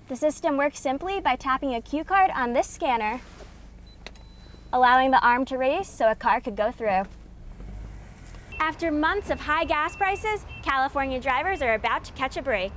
The system works simply by tapping a cue card on this scanner, allowing the arm to raise so a car could go through. After months of high gas prices, California drivers are about to catch a break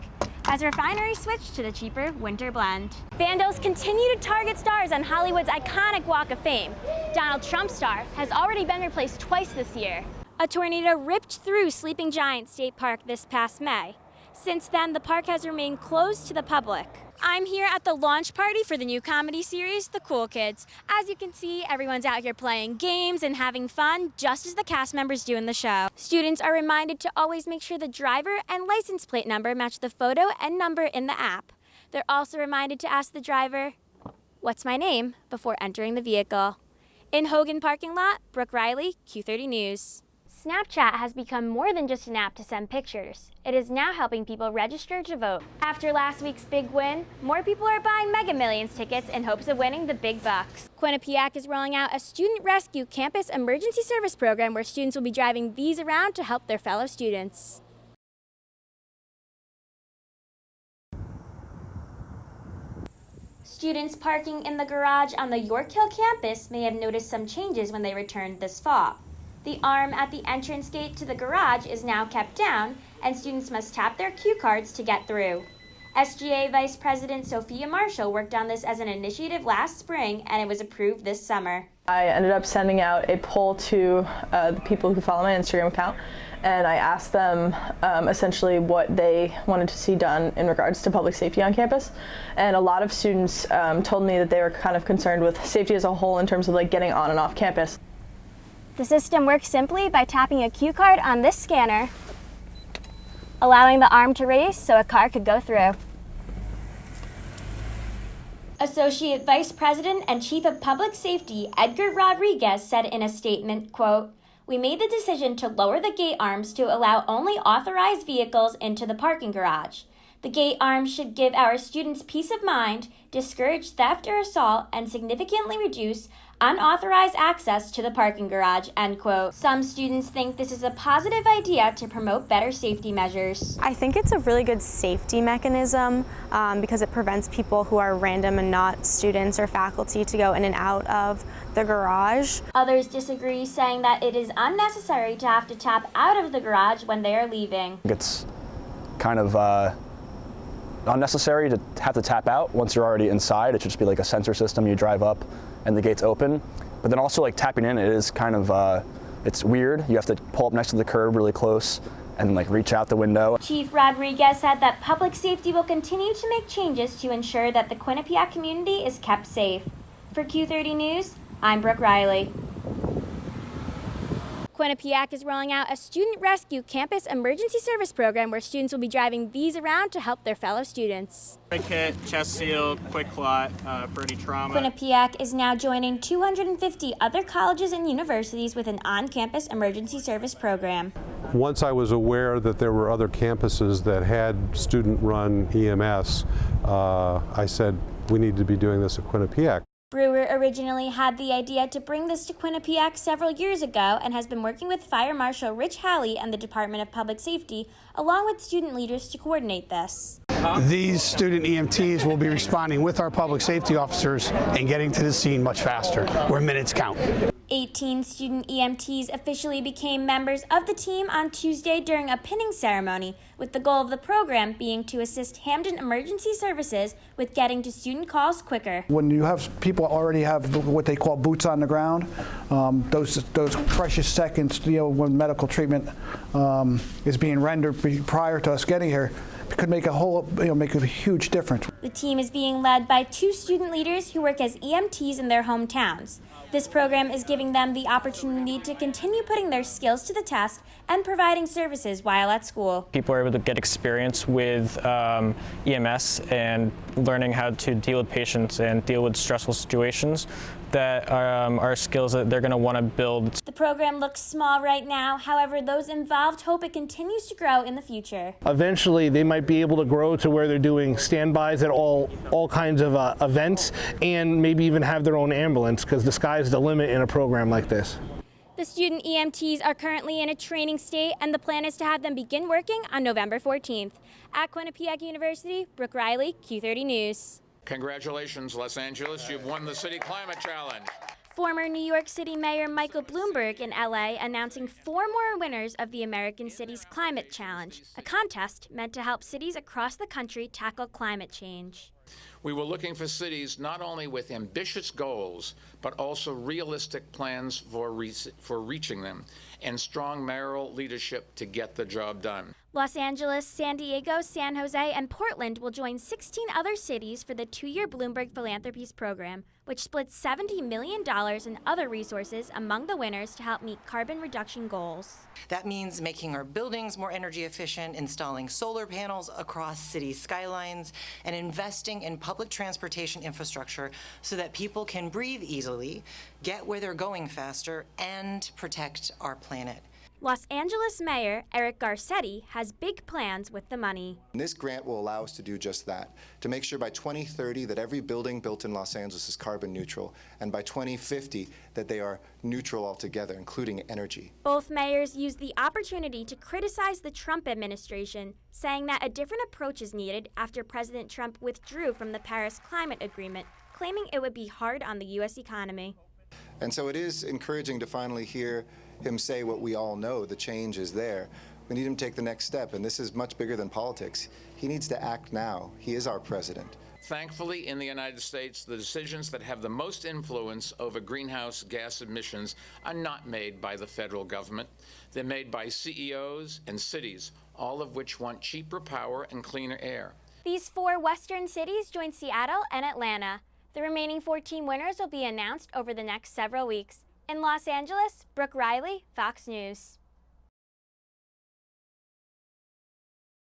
as refineries switch to the cheaper winter blend. Vandals continue to target stars on Hollywood's iconic Walk of Fame. Donald Trump's star has already been replaced twice this year. A tornado ripped through Sleeping Giant State Park this past May. Since then, the park has remained closed to the public. I'm here at the launch party for the new comedy series, The Cool Kids. As you can see, everyone's out here playing games and having fun, just as the cast members do in the show. Students are reminded to always make sure the driver and license plate number match the photo and number in the app. They're also reminded to ask the driver, "What's my name?" before entering the vehicle. In Hogan parking lot, Brooke Reilly, Q30 News. Snapchat has become more than just an app to send pictures. It is now helping people register to vote. After last week's big win, more people are buying Mega Millions tickets in hopes of winning the big bucks. Quinnipiac is rolling out a student rescue campus emergency service program where students will be driving these around to help their fellow students. Students parking in the garage on the York Hill campus may have noticed some changes when they returned this fall. The arm at the entrance gate to the garage is now kept down, and students must tap their cue cards to get through. SGA Vice President Sophia Marshall worked on this as an initiative last spring, and it was approved this summer. I ended up sending out a poll to the people who follow my Instagram account, and I asked them essentially what they wanted to see done in regards to public safety on campus. And a lot of students told me that they were kind of concerned with safety as a whole in terms of like getting on and off campus. The system works simply by tapping a cue card on this scanner, allowing the arm to raise so a car could go through. Associate Vice President and Chief of Public Safety Edgar Rodriguez said in a statement, quote, "We made the decision to lower the gate arms to allow only authorized vehicles into the parking garage. The gate arms should give our students peace of mind, discourage theft or assault, and significantly reduce unauthorized access to the parking garage," end quote. Some students think this is a positive idea to promote better safety measures. I think it's a really good safety mechanism because it prevents people who are random and not students or faculty to go in and out of the garage. Others disagree, saying that it is unnecessary to have to tap out of the garage when they are leaving. It's kind of unnecessary to have to tap out once you're already inside. It should just be like a sensor system. You drive up and the gate's open. But then also like tapping in, it is kind of, it's weird. You have to pull up next to the curb really close and like reach out the window. Chief Rodriguez said that public safety will continue to make changes to ensure that the Quinnipiac community is kept safe. For Q30 News, I'm Brooke Reilly. Quinnipiac is rolling out a student rescue campus emergency service program where students will be driving these around to help their fellow students. Quick hit, chest seal, quick clot for any trauma. Quinnipiac is now joining 250 other colleges and universities with an on-campus emergency service program. Once I was aware that there were other campuses that had student-run EMS, I said we need to be doing this at Quinnipiac. Brewer originally had the idea to bring this to Quinnipiac several years ago and has been working with Fire Marshal Rich Halley and the Department of Public Safety, along with student leaders, to coordinate this. These student EMTs will be responding with our public safety officers and getting to the scene much faster, where minutes count. 18 student EMTs officially became members of the team on Tuesday during a pinning ceremony, with the goal of the program being to assist Hamden Emergency Services with getting to student calls quicker. When you have people already have what they call boots on the ground, those precious seconds, when medical treatment is being rendered prior to us getting here, could make make a huge difference. The team is being led by 2 student leaders who work as EMTs in their hometowns. This program is giving them the opportunity to continue putting their skills to the test and providing services while at school. People are able to get experience with EMS and learning how to deal with patients and deal with stressful situations that are skills that they're going to want to build. The program looks small right now. However, those involved hope it continues to grow in the future. Eventually, they might be able to grow to where they're doing standbys at all kinds of events and maybe even have their own ambulance, because the sky's the limit in a program like this. The student EMTs are currently in a training state, and the plan is to have them begin working on November 14th. At Quinnipiac University, Brooke Reilly, Q30 News. Congratulations, Los Angeles. You've won the City Climate Challenge. Former New York City Mayor Michael Bloomberg in LA announcing 4 more winners of the American Cities Climate Challenge, a contest meant to help cities across the country tackle climate change. We were looking for cities not only with ambitious goals, but also realistic plans for reaching them, and strong mayoral leadership to get the job done. Los Angeles, San Diego, San Jose, and Portland will join 16 other cities for the 2-year Bloomberg Philanthropies program, which splits $70 million in other resources among the winners to help meet carbon reduction goals. That means making our buildings more energy efficient, installing solar panels across city skylines, and investing in public transportation infrastructure so that people can breathe easily, get where they're going faster, and protect our planet. Los Angeles Mayor Eric Garcetti has big plans with the money. This grant will allow us to do just that, to make sure by 2030 that every building built in Los Angeles is carbon neutral, and by 2050 that they are neutral altogether, including energy. Both mayors used the opportunity to criticize the Trump administration, saying that a different approach is needed after President Trump withdrew from the Paris Climate Agreement, claiming it would be hard on the U.S. economy. And so it is encouraging to finally hear him say what we all know, the change is there. We need him to take the next step, and this is much bigger than politics. He needs to act now. He is our president. Thankfully, in the United States, the decisions that have the most influence over greenhouse gas emissions are not made by the federal government. They're made by CEOs and cities, all of which want cheaper power and cleaner air. These 4 western cities join Seattle and Atlanta. The remaining 14 winners will be announced over the next several weeks. In Los Angeles, Brooke Reilly, Fox News.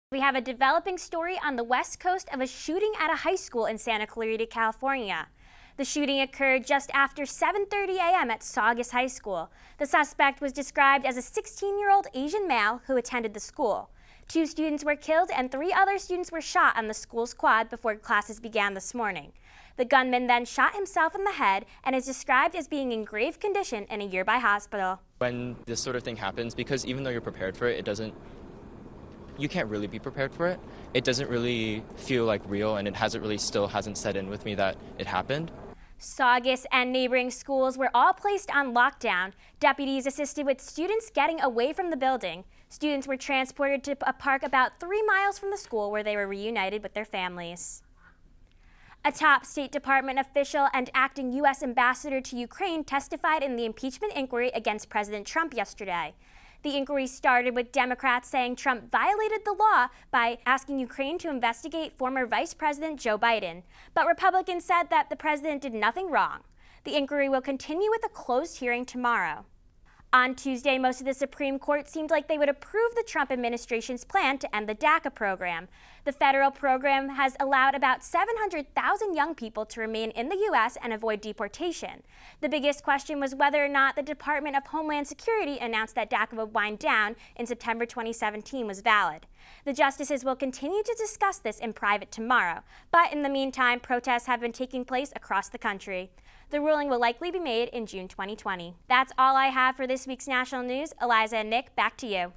We have a developing story on the west coast of a shooting at a high school in Santa Clarita, California. The shooting occurred just after 7:30 a.m. at Saugus High School. The suspect was described as a 16-year-old Asian male who attended the school. 2 students were killed and 3 other students were shot on the school's quad before classes began this morning. The gunman then shot himself in the head and is described as being in grave condition in a nearby hospital. When this sort of thing happens, because even though you're prepared for it, you can't really be prepared for it. It doesn't really feel like real, and it still hasn't set in with me that it happened. Saugus and neighboring schools were all placed on lockdown. Deputies assisted with students getting away from the building. Students were transported to a park about 3 miles from the school where they were reunited with their families. A top State Department official and acting U.S. ambassador to Ukraine testified in the impeachment inquiry against President Trump yesterday. The inquiry started with Democrats saying Trump violated the law by asking Ukraine to investigate former Vice President Joe Biden. But Republicans said that the president did nothing wrong. The inquiry will continue with a closed hearing tomorrow. On Tuesday, most of the Supreme Court seemed like they would approve the Trump administration's plan to end the DACA program. The federal program has allowed about 700,000 young people to remain in the U.S. and avoid deportation. The biggest question was whether or not the Department of Homeland Security announced that DACA would wind down in September 2017 was valid. The justices will continue to discuss this in private tomorrow, but in the meantime, protests have been taking place across the country. The ruling will likely be made in June 2020. That's all I have for this week's national news. Eliza and Nick, back to you.